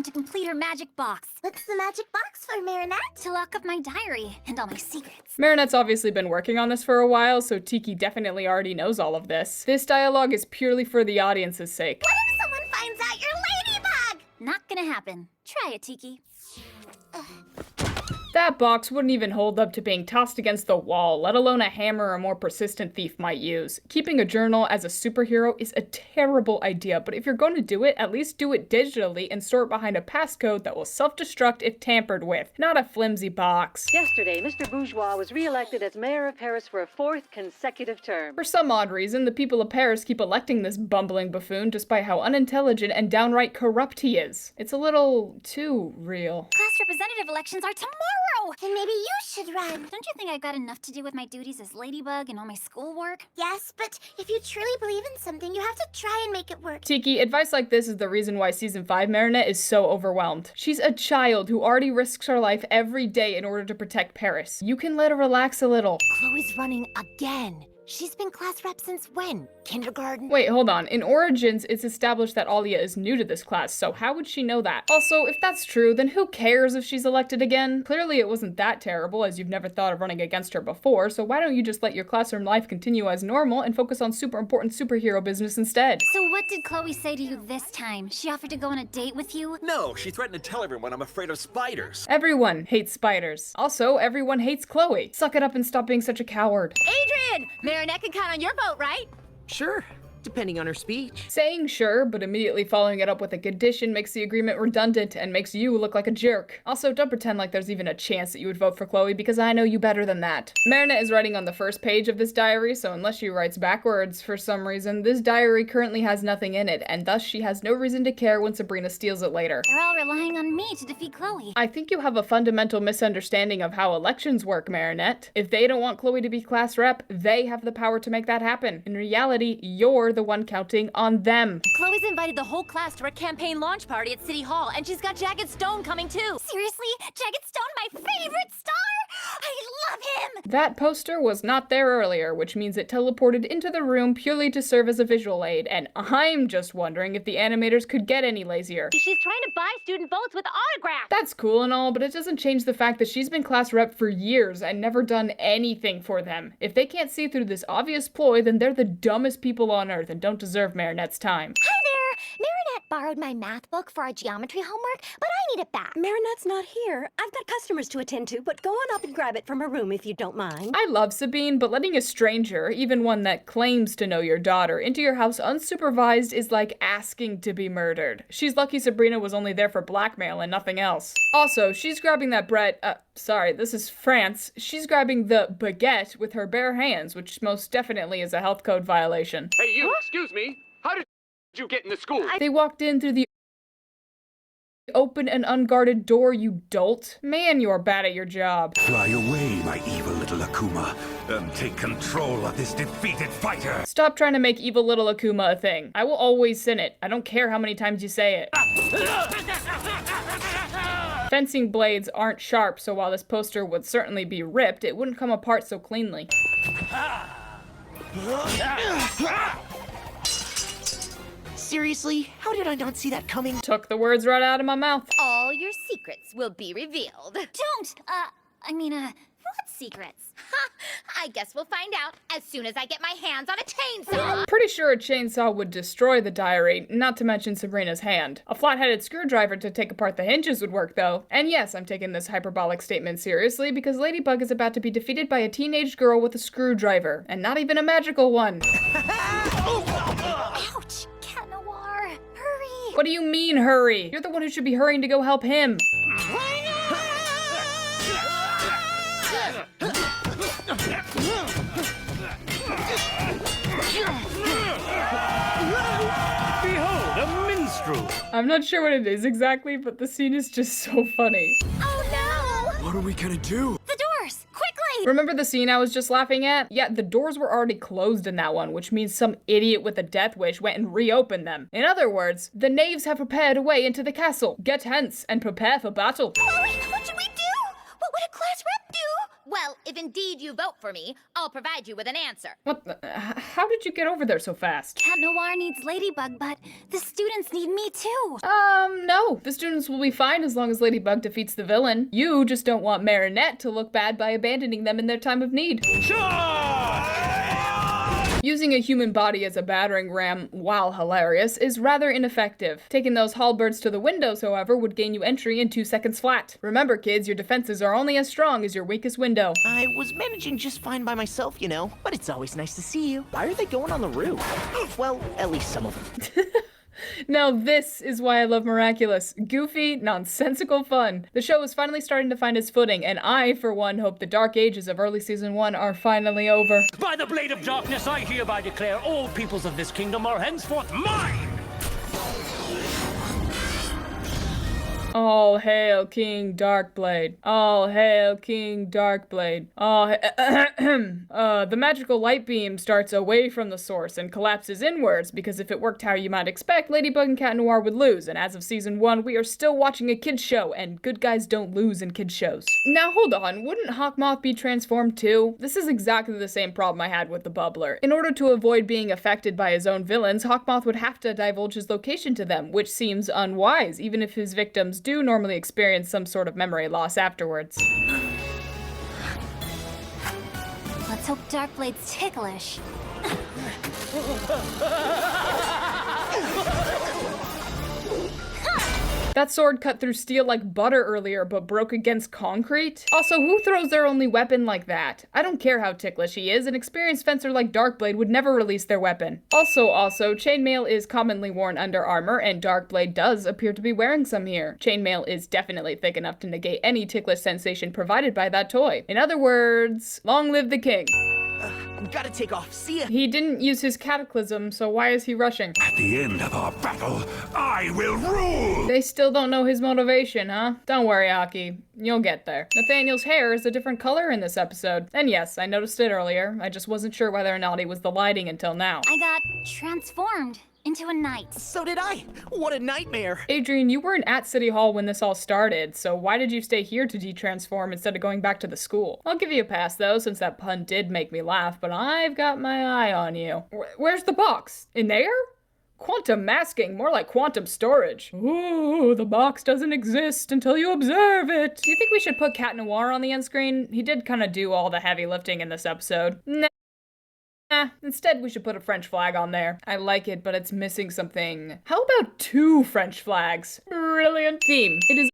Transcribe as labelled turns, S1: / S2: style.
S1: to complete her magic box.
S2: What's the magic box for, Marinette?
S1: To lock up my diary and all my secrets.
S3: Marinette's obviously been working on this for a while, so Tiki definitely already knows all of this. This dialogue is purely for the audience's sake.
S2: What if someone finds out you're Ladybug?
S1: Not gonna happen. Try it, Tiki.
S3: That box wouldn't even hold up to being tossed against the wall, let alone a hammer a more persistent thief might use. Keeping a journal as a superhero is a terrible idea, but if you're going to do it, at least do it digitally and store it behind a passcode that will self-destruct if tampered with, not a flimsy box.
S4: Yesterday, Mr. Bourgeois was re-elected as mayor of Paris for a 4th consecutive term.
S3: For some odd reason, the people of Paris keep electing this bumbling buffoon despite how unintelligent and downright corrupt he is. It's a little too real.
S1: Class representative elections are tomorrow!
S2: Then maybe you should run.
S1: Don't you think I've got enough to do with my duties as Ladybug and all my schoolwork?
S2: Yes, but if you truly believe in something, you have to try and make it work.
S3: Tiki, advice like this is the reason why Season 5 Marinette is so overwhelmed. She's a child who already risks her life every day in order to protect Paris. You can let her relax a little.
S5: Chloe's running again. She's been class rep since when? Kindergarten?
S3: Wait, hold on. In Origins, it's established that Alia is new to this class, so how would she know that? Also, if that's true, then who cares if she's elected again? Clearly it wasn't that terrible, as you've never thought of running against her before, so why don't you just let your classroom life continue as normal and focus on super important superhero business instead?
S1: So what did Chloe say to you this time? She offered to go on a date with you?
S6: No, she threatened to tell everyone I'm afraid of spiders.
S3: Everyone hates spiders. Also, everyone hates Chloe. Suck it up and stop being such a coward.
S5: Adrian! Marinette can count on your vote, right?
S7: Sure, depending on her speech.
S3: Saying sure, but immediately following it up with a condition makes the agreement redundant and makes you look like a jerk. Also, don't pretend like there's even a chance that you would vote for Chloe, because I know you better than that. Marinette is writing on the first page of this diary, so unless she writes backwards for some reason, this diary currently has nothing in it, and thus she has no reason to care when Sabrina steals it later.
S1: They're all relying on me to defeat Chloe.
S3: I think you have a fundamental misunderstanding of how elections work, Marinette. If they don't want Chloe to be class rep, they have the power to make that happen. In reality, you're the one counting on them.
S5: Chloe's invited the whole class to her campaign launch party at City Hall, and she's got Jagged Stone coming too.
S1: Seriously? Jagged Stone, my favorite star? I love him!
S3: That poster was not there earlier, which means it teleported into the room purely to serve as a visual aid, and I'm just wondering if the animators could get any lazier.
S4: She's trying to buy student votes with autographs.
S3: That's cool and all, but it doesn't change the fact that she's been class rep for years and never done anything for them. If they can't see through this obvious ploy, then they're the dumbest people on earth and don't deserve Marinette's time.
S2: Hi there! Marinette borrowed my math book for our geometry homework, but I need it back.
S8: Marinette's not here. I've got customers to attend to, but go on up and grab it from her room if you don't mind.
S3: I love Sabine, but letting a stranger, even one that claims to know your daughter, into your house unsupervised is like asking to be murdered. She's lucky Sabrina was only there for blackmail and nothing else. Also, she's grabbing that bread, sorry, this is France. She's grabbing the baguette with her bare hands, which most definitely is a health code violation.
S9: Hey, you, excuse me. How did you get in the school?
S3: They walked in through the open and unguarded door, you dolt. Man, you're bad at your job.
S10: Fly away, my evil little Akuma, and take control of this defeated fighter.
S3: Stop trying to make evil little Akuma a thing. I will always sin it. I don't care how many times you say it. Fencing blades aren't sharp, so while this poster would certainly be ripped, it wouldn't come apart so cleanly.
S7: Seriously? How did I not see that coming?
S3: Took the words right out of my mouth.
S5: All your secrets will be revealed.
S1: Don't! What secrets?
S5: Ha! I guess we'll find out as soon as I get my hands on a chainsaw.
S3: Pretty sure a chainsaw would destroy the diary, not to mention Sabrina's hand. A flat-headed screwdriver to take apart the hinges would work, though. And yes, I'm taking this hyperbolic statement seriously because Ladybug is about to be defeated by a teenage girl with a screwdriver, and not even a magical one.
S1: Ouch! Cat Noir! Hurry!
S3: What do you mean, hurry? You're the one who should be hurrying to go help him.
S9: Behold, a minstrel!
S3: I'm not sure what it is exactly, but the scene is just so funny.
S1: Oh no!
S10: What are we gonna do?
S1: The doors! Quickly!
S3: Remember the scene I was just laughing at? Yeah, the doors were already closed in that one, which means some idiot with a death wish went and reopened them. In other words, the knaves have prepared a way into the castle. Get hence and prepare for battle.
S1: Chloe, what should we do? What would a class rep do?
S5: Well,
S2: Well, if indeed you vote for me, I'll provide you with an answer.
S3: What the? How did you get over there so fast?
S1: Cat Noir needs Ladybug, but the students need me too.
S3: No. The students will be fine as long as Ladybug defeats the villain. You just don't want Marinette to look bad by abandoning them in their time of need. Using a human body as a battering ram, while hilarious, is rather ineffective. Taking those halberds to the windows, however, would gain you entry in 2 seconds flat. Remember, kids, your defenses are only as strong as your weakest window.
S7: I was managing just fine by myself, you know, but it's always nice to see you. Why are they going on the roof? Well, at least some of them.
S3: Now this is why I love Miraculous. Goofy, nonsensical fun. The show is finally starting to find its footing, and I, for one, hope the dark ages of early season 1 are finally over.
S9: By the blade of darkness, I hereby declare all peoples of this kingdom are henceforth mine!
S3: All hail King Darkblade. All hail King Darkblade. The magical light beam starts away from the source and collapses inwards, because if it worked how you might expect, Ladybug and Cat Noir would lose, and as of season 1, we are still watching a kids show, and good guys don't lose in kids shows. Now hold on, wouldn't Hawkmoth be transformed too? This is exactly the same problem I had with the Bubbler. In order to avoid being affected by his own villains, Hawkmoth would have to divulge his location to them, which seems unwise, even if his victims do normally experience some sort of memory loss afterwards.
S1: Let's hope Darkblade's ticklish.
S3: That sword cut through steel like butter earlier, but broke against concrete? Also, who throws their only weapon like that? I don't care how ticklish he is, an experienced fencer like Darkblade would never release their weapon. Also, chainmail is commonly worn under armor, and Darkblade does appear to be wearing some here. Chainmail is definitely thick enough to negate any ticklish sensation provided by that toy. In other words, long live the king.
S7: Gotta take off. See ya.
S3: He didn't use his cataclysm, so why is he rushing?
S10: At the end of our battle, I will rule!
S3: They still don't know his motivation, huh? Don't worry, Aki. You'll get there. Nathaniel's hair is a different color in this episode. And yes, I noticed it earlier. I just wasn't sure whether or not it was the lighting until now.
S1: I got transformed into a knight.
S7: So did I. What a nightmare.
S3: Adrian, you weren't at City Hall when this all started, so why did you stay here to de-transform instead of going back to the school? I'll give you a pass though, since that pun did make me laugh, but I've got my eye on you. Where's the box? In there? Quantum masking, more like quantum storage. Ooh, the box doesn't exist until you observe it. Do you think we should put Cat Noir on the end screen? He did kind of do all the heavy lifting in this episode. Instead we should put a French flag on there. I like it, but it's missing something. How about 2 French flags? Brilliant theme. It is